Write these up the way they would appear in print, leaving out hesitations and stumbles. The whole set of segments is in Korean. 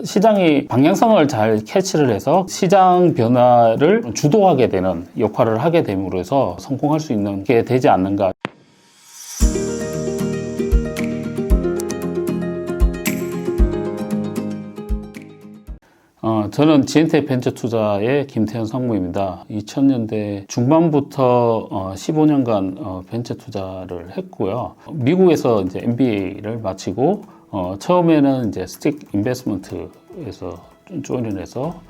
시장이 방향성을 잘 캐치를 해서 시장 변화를 주도하게 되는 역할을 하게 됨으로 해서 성공할 수 있는 게 되지 않는가. 저는 지엔텍 벤처 투자의 김태현 상무입니다. 2000년대 중반부터 15년간 벤처 투자를 했고요. 미국에서 이제 MBA를 마치고 처음에는 이제 스틱 인베스트먼트에서 조인을 해서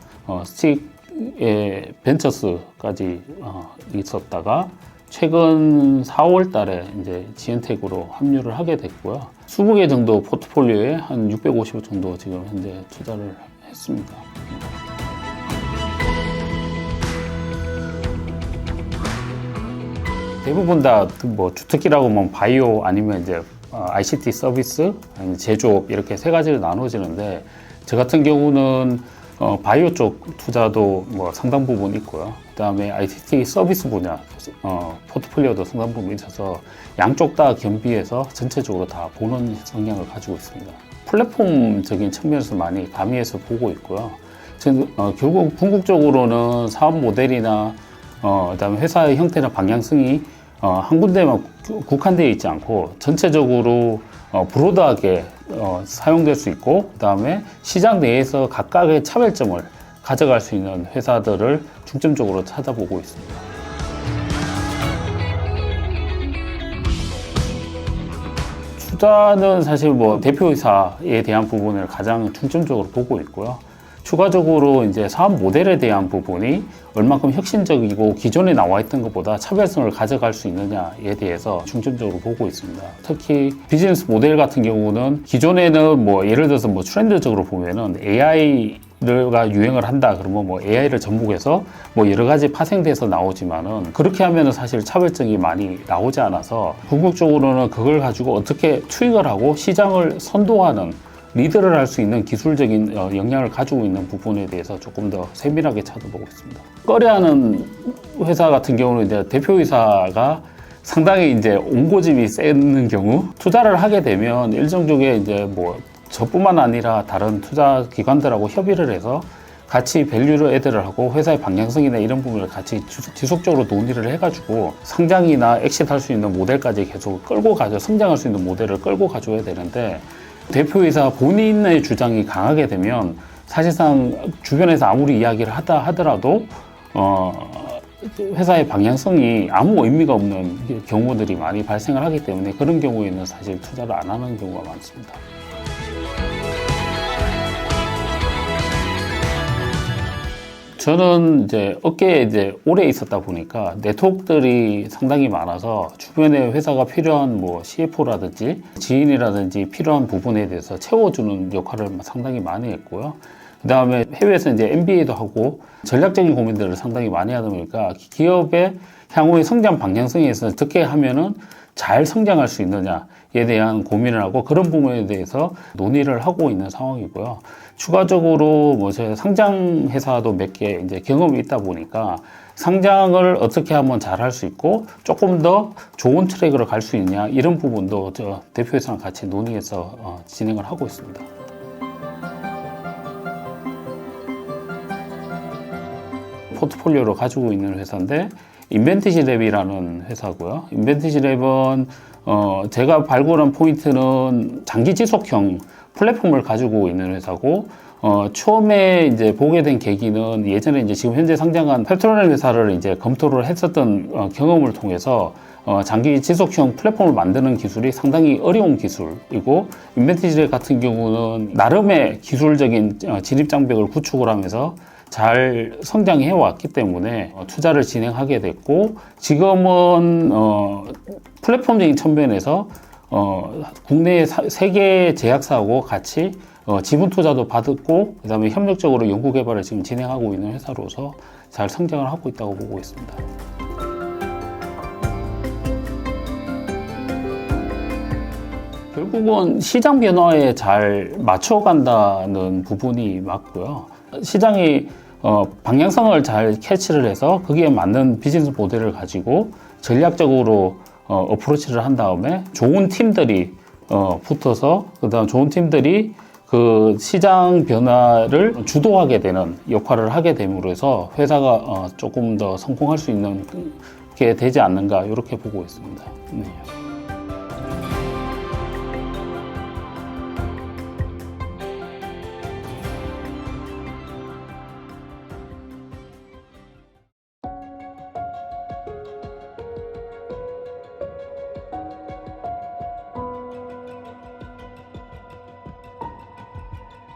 스틱의 벤처스까지 있었다가 최근 4월 달에 이제 지엔텍으로 합류를 하게 됐고요. 20개 정도 포트폴리오에 한 650억 정도 지금 현재 투자를 했습니다. 대부분 다 뭐 주특기라고 하면 바이오 아니면 이제 ICT 서비스 아니면 제조업 이렇게 세 가지로 나눠지는데 저 같은 경우는 바이오 쪽 투자도 뭐 상당 부분 있고요. 그다음에 ICT 서비스 분야 포트폴리오도 상당 부분 있어서 양쪽 다 겸비해서 전체적으로 다 보는 성향을 가지고 있습니다. 플랫폼적인 측면에서 많이 가미해서 보고 있고요. 결국 궁극적으로는 사업 모델이나 그다음에 회사의 형태나 방향성이 한 군데만 국한되어 있지 않고 전체적으로 브로드하게 사용될 수 있고 그다음에 시장 내에서 각각의 차별점을 가져갈 수 있는 회사들을 중점적으로 찾아보고 있습니다. 투자는 사실 뭐 대표이사에 대한 부분을 가장 중점적으로 보고 있고요. 추가적으로 이제 사업 모델에 대한 부분이 얼만큼 혁신적이고 기존에 나와 있던 것보다 차별성을 가져갈 수 있느냐에 대해서 중점적으로 보고 있습니다. 특히 비즈니스 모델 같은 경우는 기존에는 뭐 예를 들어서 뭐 트렌드적으로 보면은 AI가 유행을 한다 그러면 뭐 AI를 접목해서 뭐 여러 가지 파생돼서 나오지만은 그렇게 하면은 사실 차별성이 많이 나오지 않아서 궁극적으로는 그걸 가지고 어떻게 투입을 하고 시장을 선도하는 리드를 할 수 있는 기술적인 역량을 가지고 있는 부분에 대해서 조금 더 세밀하게 찾아보고 있습니다. 꺼려하는 회사 같은 경우는 이제 대표이사가 상당히 이제 온고집이 세는 경우 투자를 하게 되면 일정적인 이제 뭐 저뿐만 아니라 다른 투자 기관들하고 협의를 해서 같이 밸류를 애드를 하고 회사의 방향성이나 이런 부분을 같이 지속적으로 논의를 해가지고 상장이나 엑시트할 수 있는 모델까지 계속 끌고 가져 성장할 수 있는 모델을 끌고 가줘야 되는데 대표이사 본인의 주장이 강하게 되면 사실상 주변에서 아무리 이야기를 하더라도 회사의 방향성이 아무 의미가 없는 경우들이 많이 발생을 하기 때문에 그런 경우에는 사실 투자를 안 하는 경우가 많습니다. 저는 이제 업계에 이제 오래 있었다 보니까 네트워크들이 상당히 많아서 주변에 회사가 필요한 뭐 CFO라든지 지인이라든지 필요한 부분에 대해서 채워주는 역할을 상당히 많이 했고요. 그 다음에 해외에서 이제 MBA도 하고 전략적인 고민들을 상당히 많이 하다 보니까 기업의 향후의 성장 방향성에 있어서 어떻게 하면은 잘 성장할 수 있느냐에 대한 고민을 하고 그런 부분에 대해서 논의를 하고 있는 상황이고요. 추가적으로 뭐 제가 상장 회사도 몇 개 이제 경험이 있다 보니까 상장을 어떻게 하면 잘 할 수 있고 조금 더 좋은 트랙으로 갈 수 있냐 이런 부분도 저 대표회사랑 같이 논의해서 진행을 하고 있습니다. 포트폴리오로 가지고 있는 회사인데 인벤티지랩이라는 회사고요. 인벤티지랩은 제가 발굴한 포인트는 장기 지속형 플랫폼을 가지고 있는 회사고 처음에 이제 보게 된 계기는 예전에 이제 지금 현재 상장한 페트로넬 회사를 이제 검토를 했었던 경험을 통해서 장기 지속형 플랫폼을 만드는 기술이 상당히 어려운 기술이고 인벤티지랩 같은 경우는 나름의 기술적인 진입장벽을 구축을 하면서 잘 성장해 왔기 때문에 투자를 진행하게 됐고 지금은 플랫폼적인 측면에서 국내 세계 제약사하고 같이 지분 투자도 받았고 그다음에 협력적으로 연구 개발을 지금 진행하고 있는 회사로서 잘 성장을 하고 있다고 보고 있습니다. 결국은 시장 변화에 잘 맞춰간다는 부분이 맞고요. 시장이 방향성을 잘 캐치를 해서 거기에 맞는 비즈니스 모델을 가지고 전략적으로 어프로치를 한 다음에 좋은 팀들이 붙어서 그다음 좋은 팀들이 그 시장 변화를 주도하게 되는 역할을 하게 됨으로 해서 회사가 조금 더 성공할 수 있는 게 되지 않는가 이렇게 보고 있습니다. 네.